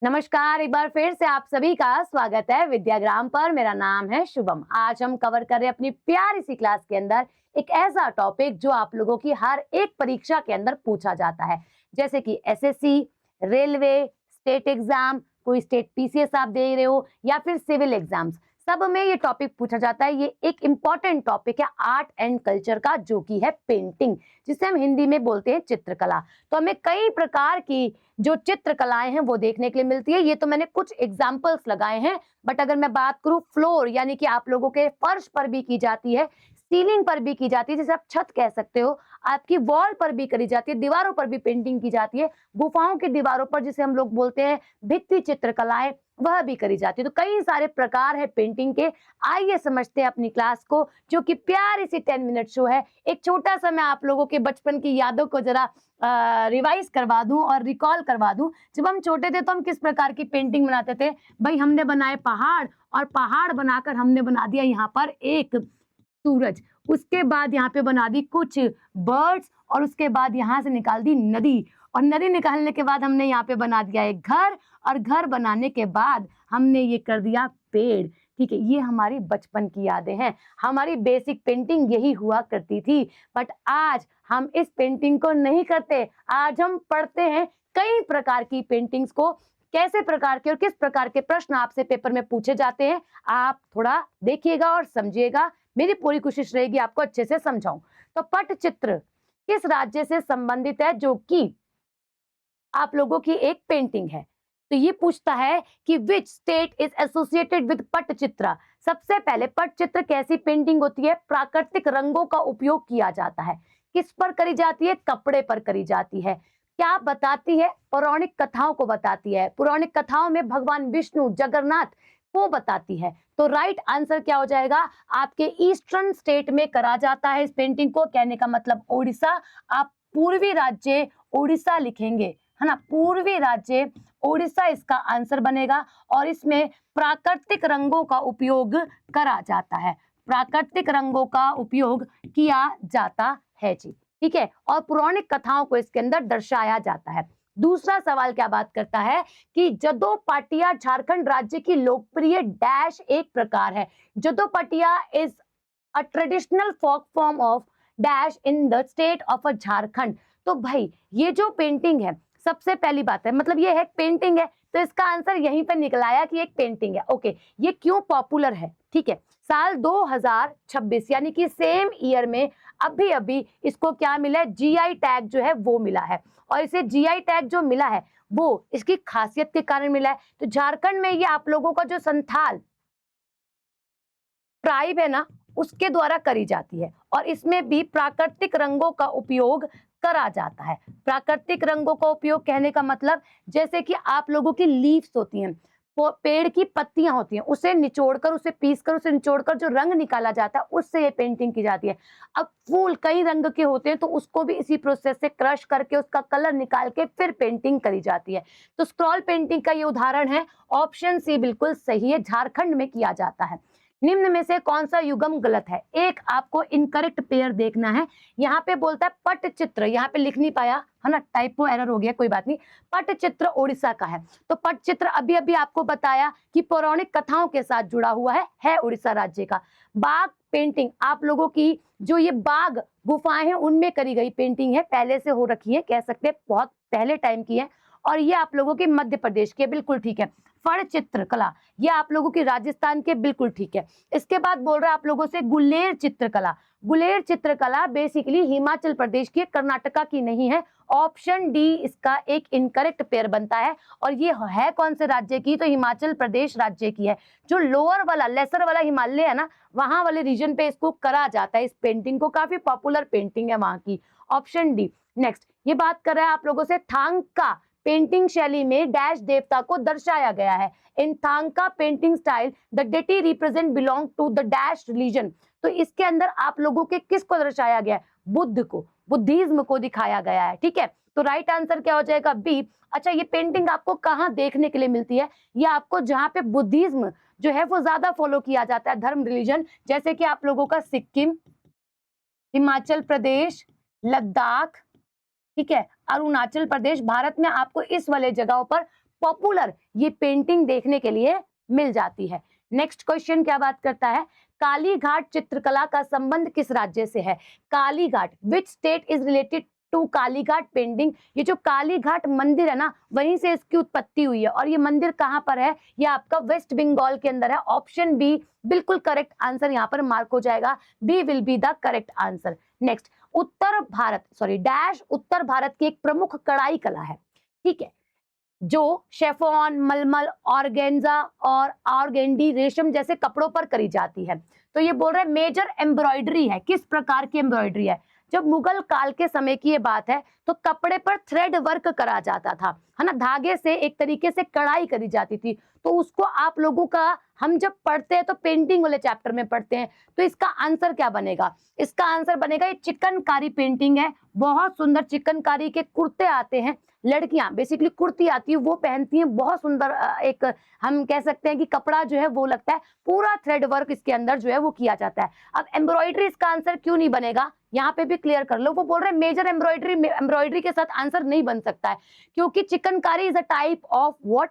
नमस्कार, एक बार फिर से आप सभी का स्वागत है विद्याग्राम पर। मेरा नाम है शुभम। आज हम कवर कर रहे हैं अपनी प्यारी सी क्लास के अंदर एक ऐसा टॉपिक जो आप लोगों की हर एक परीक्षा के अंदर पूछा जाता है, जैसे कि एसएससी, रेलवे, स्टेट एग्जाम, कोई स्टेट पीसीएस आप दे रहे हो या फिर सिविल एग्जाम्स, सब में ये टॉपिक पूछा जाता है। ये एक इंपॉर्टेंट टॉपिक है आर्ट एंड कल्चर का, जो कि है पेंटिंग, जिसे हम हिंदी में बोलते हैं चित्रकला। तो हमें कई प्रकार की जो चित्रकलाएं हैं वो देखने के लिए मिलती है। ये तो मैंने कुछ एग्जाम्पल्स लगाए हैं, बट अगर मैं बात करूं फ्लोर यानी कि आप लोगों के फर्श पर भी की जाती है, सीलिंग पर भी की जाती है, जैसे आप छत कह सकते हो, आपकी वॉल पर भी करी जाती है, दीवारों पर भी पेंटिंग की जाती है, गुफाओं की दीवारों पर जिसे हम लोग बोलते हैं भित्ति चित्रकलाएं, वह भी करी जाती है। तो कई सारे प्रकार है पेंटिंग के। आइए समझते हैं अपनी क्लास को, जो कि प्यारी सी 10 मिनट शो है। एक छोटा सा मैं आप लोगों के बचपन की यादों को जरा रिवाइज करवा दूं और रिकॉल करवा दूं। जब हम छोटे थे तो हम किस प्रकार की पेंटिंग बनाते थे भाई? हमने बनाए पहाड़, और पहाड़ बनाकर हमने बना दिया यहाँ पर एक सूरज, उसके बाद यहाँ पे बना दी कुछ बर्ड्स, और उसके बाद यहाँ से निकाल दी नदी, और नदी निकालने के बाद हमने यहाँ पे बना दिया एक घर, और घर बनाने के बाद हमने ये कर दिया पेड़। ठीक है, ये हमारी बचपन की यादें हैं। हमारी बेसिक पेंटिंग यही हुआ करती थी, बट आज हम इस पेंटिंग को नहीं करते। आज हम पढ़ते हैं कई प्रकार की पेंटिंग्स को, कैसे प्रकार के और किस प्रकार के प्रश्न आपसे पेपर में पूछे जाते हैं, आप थोड़ा देखिएगा और समझिएगा। मेरी पूरी कोशिश रहेगी आपको अच्छे से समझाऊं। तो पटचित्र किस राज्य से संबंधित है, जो कि आप लोगों की एक पेंटिंग है? तो ये पूछता है कि which state is associated with Patachitra. सबसे पहले पटचित्र कैसी पेंटिंग होती है? प्राकृतिक रंगों का उपयोग किया जाता है। किस पर करी जाती है? कपड़े पर करी जाती है। क्या बताती है? पौराणिक कथाओं को बताती है। पौराणिक कथाओं में भगवान विष्णु, जगन्नाथ को बताती है। तो राइट आंसर क्या हो जाएगा? आपके ईस्टर्न स्टेट में करा जाता है इस पेंटिंग को। कहने का मतलब ओडिशा। आप पूर्वी राज्य ओडिशा लिखेंगे, है ना? पूर्वी राज्य ओडिशा इसका आंसर बनेगा। और इसमें प्राकृतिक रंगों का उपयोग करा जाता है। प्राकृतिक रंगों का उपयोग किया जाता है जी। ठीक है, और पौराणिक कथाओं को इसके अंदर दर्शाया जाता है। दूसरा सवाल क्या बात करता है कि जदोपाटिया झारखंड राज्य की लोकप्रिय डैश एक प्रकार है। Jadopatia is a traditional folk form of dash in the state of a Jharkhand. तो भाई ये जो पेंटिंग है, सबसे पहली बात है, मतलब ये है पेंटिंग है, तो इसका आंसर यहीं पर निकल आया कि एक पेंटिंग है। ओके, ये क्यों पॉपुलर है? ठीक है, साल 2026 यानी कि सेम ईयर में अभी अभी इसको क्या मिला है? जीआई टैग जो है वो मिला है। और इसे जीआई टैग जो मिला है वो इसकी खासियत के कारण मिला है। तो झारखंड में ये आप लोगों का जो संथाल ट्राइब है ना, उसके द्वारा करी जाती है, और इसमें भी प्राकृतिक रंगों का उपयोग करा जाता है। प्राकृतिक रंगों का उपयोग कहने का मतलब, जैसे कि आप लोगों की लीव्स होती हैं, पेड़ की पत्तियां होती हैं, उसे निचोड़कर, उसे पीसकर, उसे निचोड़कर जो रंग निकाला जाता है, उससे ये पेंटिंग की जाती है। अब फूल कई रंग के होते हैं, तो उसको भी इसी प्रोसेस से क्रश करके उसका कलर निकाल के फिर पेंटिंग करी जाती है। तो स्क्रॉल पेंटिंग का ये उदाहरण है। ऑप्शन सी बिल्कुल सही है, झारखंड में किया जाता है। निम्न में से कौन सा युग्म गलत है? एक आपको इनकरेक्ट पेयर देखना है। यहाँ पे बोलता है पटचित्र, यहाँ पे लिख नहीं पाया, है ना, टाइपो एरर हो गया, कोई बात नहीं। पटचित्र ओडिशा का है। तो पटचित्र अभी अभी आपको बताया कि पौराणिक कथाओं के साथ जुड़ा हुआ है उड़ीसा राज्य का। बाघ पेंटिंग आप लोगों की जो ये बाघ गुफाएं हैं उनमें करी गई पेंटिंग है, पहले से हो रखी है, कह सकते हैं बहुत पहले टाइम की है। और ये आप लोगों के मध्य प्रदेश के, बिल्कुल ठीक है। फड़ चित्रकला ये आप लोगों की राजस्थान के, बिल्कुल ठीक है। इसके बाद बोल रहा है आप लोगों से गुलेर चित्रकला। गुलेर चित्रकला बेसिकली हिमाचल प्रदेश की, कर्नाटका की नहीं है। ऑप्शन डी इसका एक इनकरेक्ट पेयर बनता है। और ये है कौन से राज्य की? तो हिमाचल प्रदेश राज्य की है। जो लोअर वाला, लेसर वाला हिमालय है ना, वहां वाले रीजन पे इसको करा जाता है। इस पेंटिंग को, काफी पॉपुलर पेंटिंग है वहां की। Option D. नेक्स्ट ये बात कर रहा है आप लोगों से थांका पेंटिंग शैली में डैश देवता को दर्शाया गया है। In thangka painting style the deity represent belong to the dash religion. तो इसके अंदर आप लोगों के किसको दर्शाया गया है? बुद्ध को, बुद्धिज्म को दिखाया गया है। ठीक है, तो राइट आंसर क्या हो जाएगा? बी। अच्छा, ये पेंटिंग आपको कहाँ देखने के लिए मिलती है? ये आपको जहाँ पे बुद्धिज्म जो है वो ज्यादा फॉलो किया जाता है, धर्म रिलीजन, जैसे कि आप लोगों का सिक्किम, हिमाचल प्रदेश, लद्दाख, ठीक है, अरुणाचल प्रदेश, भारत में आपको इस वाले जगहों पर पॉपुलर ये पेंटिंग देखने के लिए मिल जाती है। नेक्स्ट क्वेश्चन क्या बात करता है, कालीघाट चित्रकला का संबंध किस राज्य से है? Kalighat, which state is related to Kalighat painting? ये जो कालीघाट मंदिर है ना, वहीं से इसकी उत्पत्ति हुई है। और ये मंदिर कहाँ पर है? ये आपका वेस्ट बंगाल के अंदर है। ऑप्शन बी बिल्कुल करेक्ट आंसर यहाँ पर मार्क हो जाएगा। B will be the correct answer. Next, उत्तर भारत की एक प्रमुख कढ़ाई कला है, ठीक है, जो शेफॉन, मलमल, ऑर्गेन्जा और ऑर्गेंडी रेशम जैसे कपड़ों पर करी जाती है। तो ये बोल रहे हैं मेजर एम्ब्रॉयडरी है। किस प्रकार की एम्ब्रॉयडरी है? जब मुगल काल के समय की ये बात है तो कपड़े पर थ्रेड वर्क करा जाता था, है ना, धागे से एक तरीके से कढ़ाई करी जाती थी। तो उसको आप लोगों का हम जब पढ़ते हैं तो पेंटिंग वाले चैप्टर में पढ़ते हैं। तो इसका आंसर क्या बनेगा? इसका आंसर बनेगा ये चिकनकारी पेंटिंग है। बहुत सुंदर चिकनकारी के कुर्ते आते हैं, लड़कियां बेसिकली कुर्ती आती है वो पहनती हैं, बहुत सुंदर एक हम कह सकते हैं कि कपड़ा जो है वो लगता है, पूरा थ्रेड वर्क इसके अंदर जो है वो किया जाता है। अब एम्ब्रॉयडरी इसका आंसर क्यों नहीं बनेगा, यहाँ पे भी क्लियर कर लो। वो बोल रहे हैं मेजर एम्ब्रॉयडरी के साथ आंसर नहीं बन सकता है, क्योंकि chikankari is a type of what?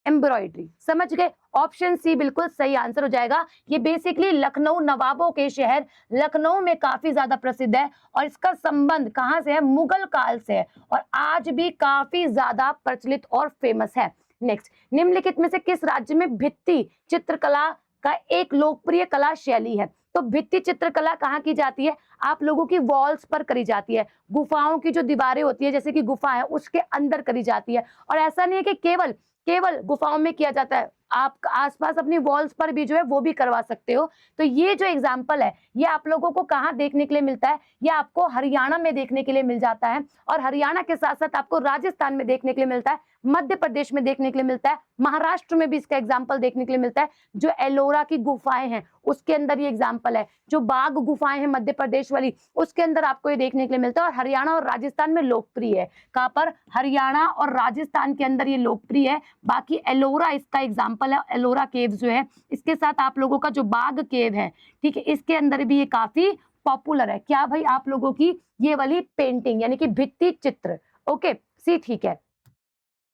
Embroidery. समझ गए? ऑप्शन सी बिल्कुल सही आंसर हो जाएगा। ये बेसिकली लखनऊ, नवाबों के शहर लखनऊ में काफी ज्यादा प्रसिद्ध है और इसका संबंध कहां से है? मुगल काल से है और आज भी काफी ज्यादा प्रचलित और फेमस है। नेक्स्ट, निम्नलिखित में से किस राज्य में भित्ति चित्रकला का एक लोकप्रिय कला शैली है? तो भित्ति चित्रकला कहाँ की जाती है? आप लोगों की वॉल्स पर करी जाती है, गुफाओं की जो दीवारें होती है, जैसे कि गुफा है उसके अंदर करी जाती है। और ऐसा नहीं है कि केवल गुफाओं में किया जाता है, आप आसपास अपनी वॉल्स पर भी जो है वो भी करवा सकते हो। तो ये जो एग्जाम्पल है ये आप लोगों को कहाँ देखने के लिए मिलता है? ये आपको हरियाणा में देखने के लिए मिल जाता है और हरियाणा के साथ साथ आपको राजस्थान में देखने के लिए मिलता है, मध्य प्रदेश में देखने के लिए मिलता है, महाराष्ट्र में भी इसका एग्जाम्पल देखने के लिए मिलता है। जो एलोरा की गुफाएं हैं उसके अंदर ये एग्जाम्पल है, जो बाघ गुफाएं हैं मध्य प्रदेश वाली उसके अंदर आपको ये देखने के लिए मिलता है। और हरियाणा और राजस्थान में लोकप्रिय है। कहाँ पर? हरियाणा और राजस्थान के अंदर ये लोकप्रिय है। बाकी एलोरा इसका एग्जाम्पल है, एलोरा केव जो है, इसके साथ आप लोगों का जो बाघ केव है, ठीक है, इसके अंदर भी ये काफी पॉपुलर है। क्या भाई? आप लोगों की ये वाली पेंटिंग यानी कि भित्ति चित्र। ओके, सी ठीक है,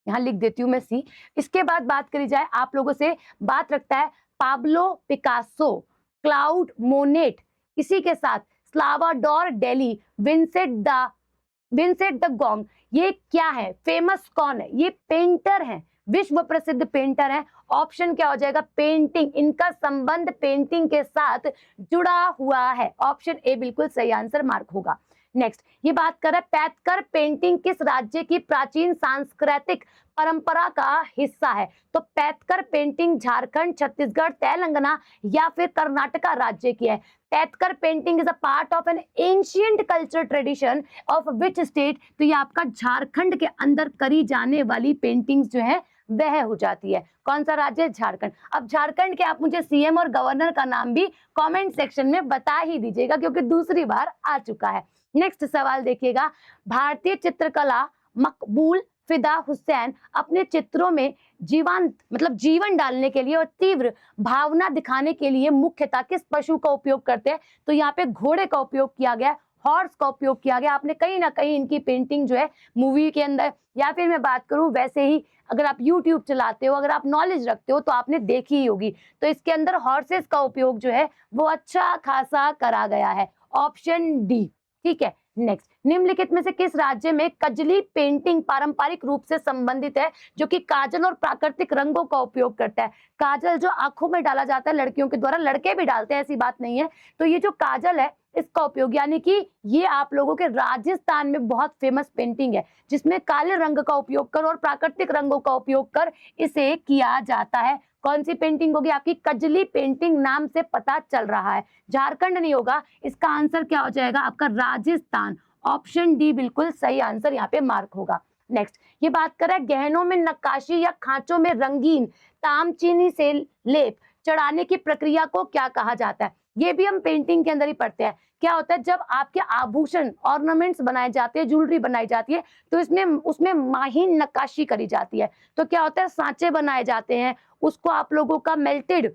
यहाँ लिख देती हूँ मैं सी। इसके बाद बात करी जाए, आप लोगों से बात रखता है पाब्लो पिकासो, क्लाउड मोनेट, इसी के साथ स्लावाडोर डेली, विंसेंट द गोंग। ये क्या है? फेमस कौन है? ये पेंटर है, विश्व प्रसिद्ध पेंटर है। ऑप्शन क्या हो जाएगा? पेंटिंग। इनका संबंध पेंटिंग के साथ जुड़ा हुआ है। ऑप्शन ए बिल्कुल सही आंसर मार्क होगा। नेक्स्ट, ये बात कर रहा है पैथकर पेंटिंग किस राज्य की प्राचीन सांस्कृतिक परंपरा का हिस्सा है? तो पैथकर पेंटिंग झारखंड, छत्तीसगढ़, तेलंगाना या फिर कर्नाटका राज्य की है? Paitkar painting is a part of N ancient culture tradition of which state? तो ये आपका झारखंड के अंदर करी जाने वाली पेंटिंग्स जो है वह हो जाती है। कौन सा राज्य? झारखंड। अब झारखंड के आप मुझे सीएम और गवर्नर का नाम भी कमेंट सेक्शन में बता ही दीजिएगा, क्योंकि दूसरी बार आ चुका है। नेक्स्ट सवाल देखिएगा, भारतीय चित्रकला मकबूल फिदा हुसैन अपने चित्रों में जीवन डालने के लिए और तीव्र भावना दिखाने के लिए मुख्यतः किस पशु का उपयोग करते हैं? तो यहाँ पे घोड़े का उपयोग किया गया, हॉर्स का उपयोग किया गया। आपने कहीं ना कहीं इनकी पेंटिंग जो है मूवी के अंदर, या फिर मैं बात करूं वैसे ही अगर आप यूट्यूब चलाते हो, अगर आप नॉलेज रखते हो तो आपने देखी ही होगी। तो इसके अंदर हॉर्सेस का उपयोग जो है वो अच्छा खासा करा गया है। ऑप्शन डी, ठीक है। नेक्स्ट, निम्नलिखित में से किस राज्य में कजली पेंटिंग पारंपरिक रूप से संबंधित है, जो कि काजल और प्राकृतिक रंगों का उपयोग करता है? काजल जो आंखों में डाला जाता है लड़कियों के द्वारा, लड़के भी डालते हैं, ऐसी बात नहीं है। तो ये जो काजल है इसका उपयोग, यानी कि ये आप लोगों के राजस्थान में बहुत फेमस पेंटिंग है, जिसमें काले रंग का उपयोग कर और प्राकृतिक रंगों का उपयोग कर इसे किया जाता है। कौन सी पेंटिंग होगी? आपकी कजली पेंटिंग नाम से पता चल रहा है। झारखंड नहीं होगा, इसका आंसर क्या हो जाएगा? आपका राजस्थान। ऑप्शन डी बिल्कुल सही आंसर यहाँ पे मार्क होगा। नेक्स्ट, ये बात कर रहा है गहनों में नक्काशी या खांचों में रंगीन तामचीनी से लेप चढ़ाने की प्रक्रिया को क्या कहा जाता है? ये भी हम पेंटिंग के अंदर ही पढ़ते हैं। क्या होता है, जब आपके आभूषण ऑर्नामेंट्स बनाए जाते हैं, ज्वेलरी बनाई जाती है, तो उसमें माहीन नक्काशी करी जाती है। तो क्या होता है, सांचे बनाए जाते हैं, उसको आप लोगों का मेल्टेड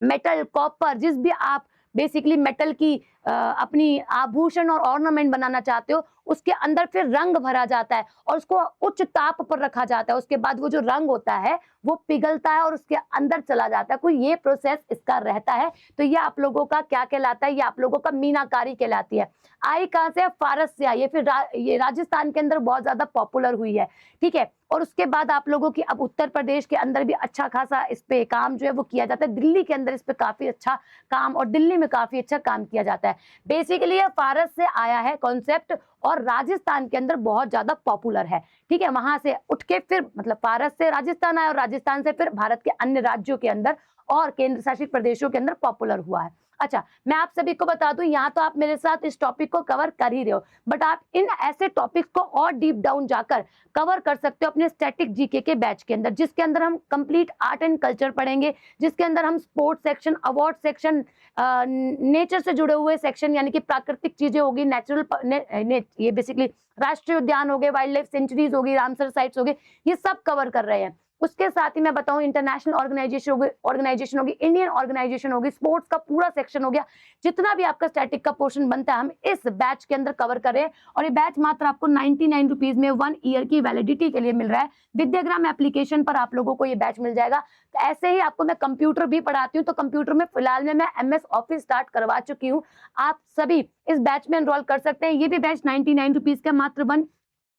मेटल, कॉपर, जिस भी आप बेसिकली मेटल की अपनी आभूषण और ऑर्नामेंट बनाना चाहते हो उसके अंदर फिर रंग भरा जाता है और उसको उच्च ताप पर रखा जाता है। उसके बाद वो जो रंग होता है वो पिघलता है और उसके अंदर चला जाता है। कोई ये प्रोसेस इसका रहता है। तो ये आप लोगों का क्या कहलाता है? ये आप लोगों का मीनाकारी कहलाती है। आई कहाँ से है? फारस से आई है। फिर ये राजस्थान के अंदर बहुत ज्यादा पॉपुलर हुई है, ठीक है। और उसके बाद आप लोगों की अब उत्तर प्रदेश के अंदर भी अच्छा खासा इस पे काम जो है वो किया जाता है। दिल्ली के अंदर इस पे काफी अच्छा काम और दिल्ली में काफी अच्छा काम किया जाता है। बेसिकली ये फारस से आया है कॉन्सेप्ट और राजस्थान के अंदर बहुत ज्यादा पॉपुलर है, ठीक है। वहां से उठ के फिर मतलब फारस से राजस्थान आया और राजस्थान से फिर भारत के अन्य राज्यों के अंदर और केंद्र शासित प्रदेशों के अंदर पॉपुलर हुआ है। अच्छा, मैं आप सभी को बता दूं, यहाँ तो आप मेरे साथ इस टॉपिक को कवर कर ही रहे हो, बट आप इन ऐसे टॉपिक्स को और डीप डाउन जाकर कवर कर सकते हो अपने स्टैटिक जीके के बैच के अंदर, जिसके अंदर हम कंप्लीट आर्ट एंड कल्चर पढ़ेंगे, जिसके अंदर हम sports section, award section, nature से जुड़े हुए सेक्शन यानी कि प्राकृतिक चीजें होगी, नेचुरल ये बेसिकली राष्ट्रीय उद्यान हो गए, वाइल्ड लाइफ सेंचुरीज होगी, रामसर साइट्स हो गए, ये सब कवर कर रहे हैं। उसके साथ ही मैं बताऊं इंटरनेशनल ऑर्गेनाइजेशन होगी, इंडियन ऑर्गेनाइजेशन होगी, स्पोर्ट्स का पूरा सेक्शन हो गया। जितना भी आपका स्टैटिक का पोर्शन बनता है हम इस बैच के अंदर कवर करें और ये बैच मात्र आपको 99 रुपीज में 1 ईयर की वैलिडिटी के लिए मिल रहा है। विद्याग्राम एप्लीकेशन पर आप लोगों को ये बैच मिल जाएगा। तो ऐसे ही आपको मैं कंप्यूटर भी पढ़ाती हूँ, तो कंप्यूटर में फिलहाल में मैं MS ऑफिस स्टार्ट करवा चुकी हूँ। आप सभी इस बैच में एनरोल कर सकते हैं। ये भी बैच 99 रुपीज का मात्र 1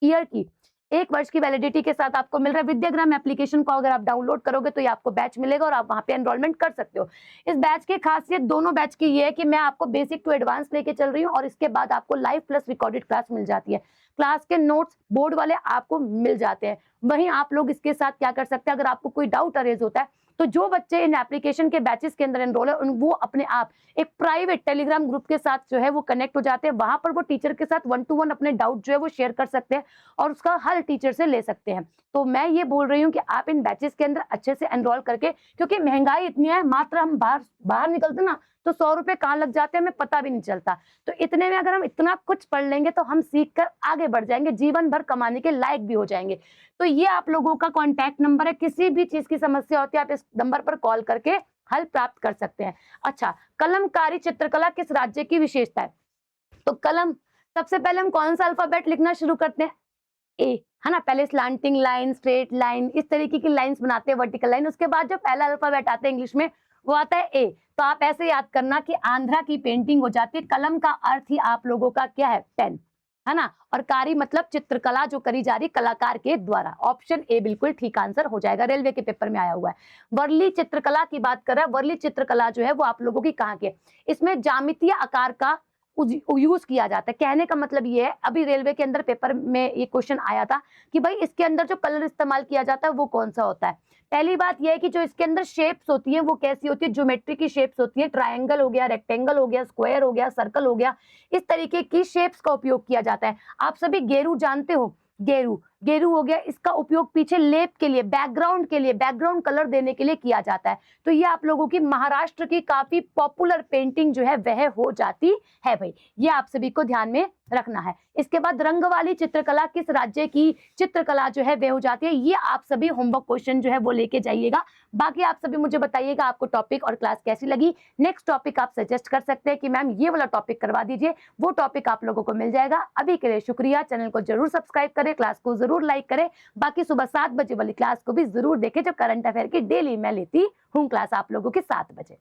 ईयर की 1 वर्ष की वैलिडिटी के साथ आपको मिल रहा है। विद्याग्राम एप्लीकेशन को अगर आप डाउनलोड करोगे तो ये आपको बैच मिलेगा और आप वहां पे एनरोलमेंट कर सकते हो। इस बैच की खासियत दोनों बैच की ये है कि मैं आपको बेसिक टू एडवांस लेके चल रही हूँ और इसके बाद आपको लाइव प्लस रिकॉर्डेड क्लास मिल जाती है। क्लास के नोट्स बोर्ड वाले आपको मिल जाते हैं। वहीं आप लोग इसके साथ क्या कर सकते हैं, अगर आपको कोई डाउट अरेज होता है तो जो बच्चे इन एप्लीकेशन के बैचेस के अंदर एनरोल है वो अपने आप एक प्राइवेट टेलीग्राम ग्रुप के साथ जो है वो कनेक्ट हो जाते हैं। वहां पर वो टीचर के साथ 1 to 1 अपने डाउट जो है वो शेयर कर सकते हैं और उसका हल टीचर से ले सकते हैं। तो मैं ये बोल रही हूँ कि आप इन बैचेस के अंदर अच्छे से एनरोल करके, क्योंकि महंगाई इतनी है, मात्र हम बाहर निकलते ना तो 100 रुपए कहाँ लग जाते हैं हमें पता भी नहीं चलता। तो इतने में अगर हम इतना कुछ पढ़ लेंगे तो हम सीख कर आगे बढ़ जाएंगे, जीवन भर कमाने के लायक भी हो जाएंगे। तो ये आप लोगों का कॉन्टैक्ट नंबर है, किसी भी चीज की समस्या होती है आप इस नंबर पर कॉल करके हल प्राप्त कर सकते हैं। अच्छा, कलमकारी चित्रकला किस राज्य की विशेषता है? तो कलम, सबसे पहले हम कौन सा अल्फाबेट लिखना शुरू करते हैं? ए, है ना। पहले स्लांटिंग लाइन, स्ट्रेट लाइन, इस तरीके की लाइंस बनाते हैं, वर्टिकल लाइन। उसके बाद जो पहला अल्फाबेट आता है इंग्लिश में वो आता है ए। तो आप ऐसे याद करना कि आंध्रा की पेंटिंग हो जाती है। कलम का अर्थ ही आप लोगों का क्या है? पेन, है ना। और कारी मतलब चित्रकला जो करी जा रही कलाकार के द्वारा। ऑप्शन ए बिल्कुल ठीक आंसर हो जाएगा, रेलवे के पेपर में आया हुआ है। वर्ली चित्रकला की बात कर रहा है। वर्ली चित्रकला जो है वो आप लोगों की कहाँ की है? इसमें ज्यामितीय आकार का यूज किया जाता है। कहने का मतलब ये है, अभी रेलवे के अंदर पेपर में ये क्वेश्चन आया था कि भाई इसके अंदर जो कलर इस्तेमाल किया जाता है वो कौन सा होता है। पहली बात यह है कि जो इसके अंदर शेप्स होती है वो कैसी होती है? ज्योमेट्री की शेप्स होती है। ट्रायंगल हो गया, रेक्टेंगल हो गया, स्क्वायर हो गया, सर्कल हो गया, इस तरीके की शेप्स का उपयोग किया जाता है। आप सभी गेरू जानते हो, गेरू हो गया, इसका उपयोग पीछे लेप के लिए, बैकग्राउंड के लिए, बैकग्राउंड कलर देने के लिए किया जाता है। तो ये आप लोगों की महाराष्ट्र की काफी पॉपुलर पेंटिंग जो है वह हो जाती है भाई, ये आप सभी को ध्यान में रखना है। इसके बाद रंग वाली चित्रकला किस राज्य की चित्रकला जो है वह हो जाती है? ये आप सभी होमवर्क क्वेश्चन जो है वो लेके जाइएगा। बाकी आप सभी मुझे बताइएगा आपको टॉपिक और क्लास कैसी लगी। नेक्स्ट टॉपिक आप सजेस्ट कर सकते हैं कि मैम ये वाला टॉपिक करवा दीजिए, वो टॉपिक आप लोगों को मिल जाएगा। अभी के लिए शुक्रिया। चैनल को जरूर सब्सक्राइब करें, क्लास को जरूर लाइक करें। बाकी सुबह 7 बजे वाली क्लास को भी जरूर देखें, जो करंट अफेयर की डेली मैं लेती हूँ क्लास आप लोगों के 7 बजे।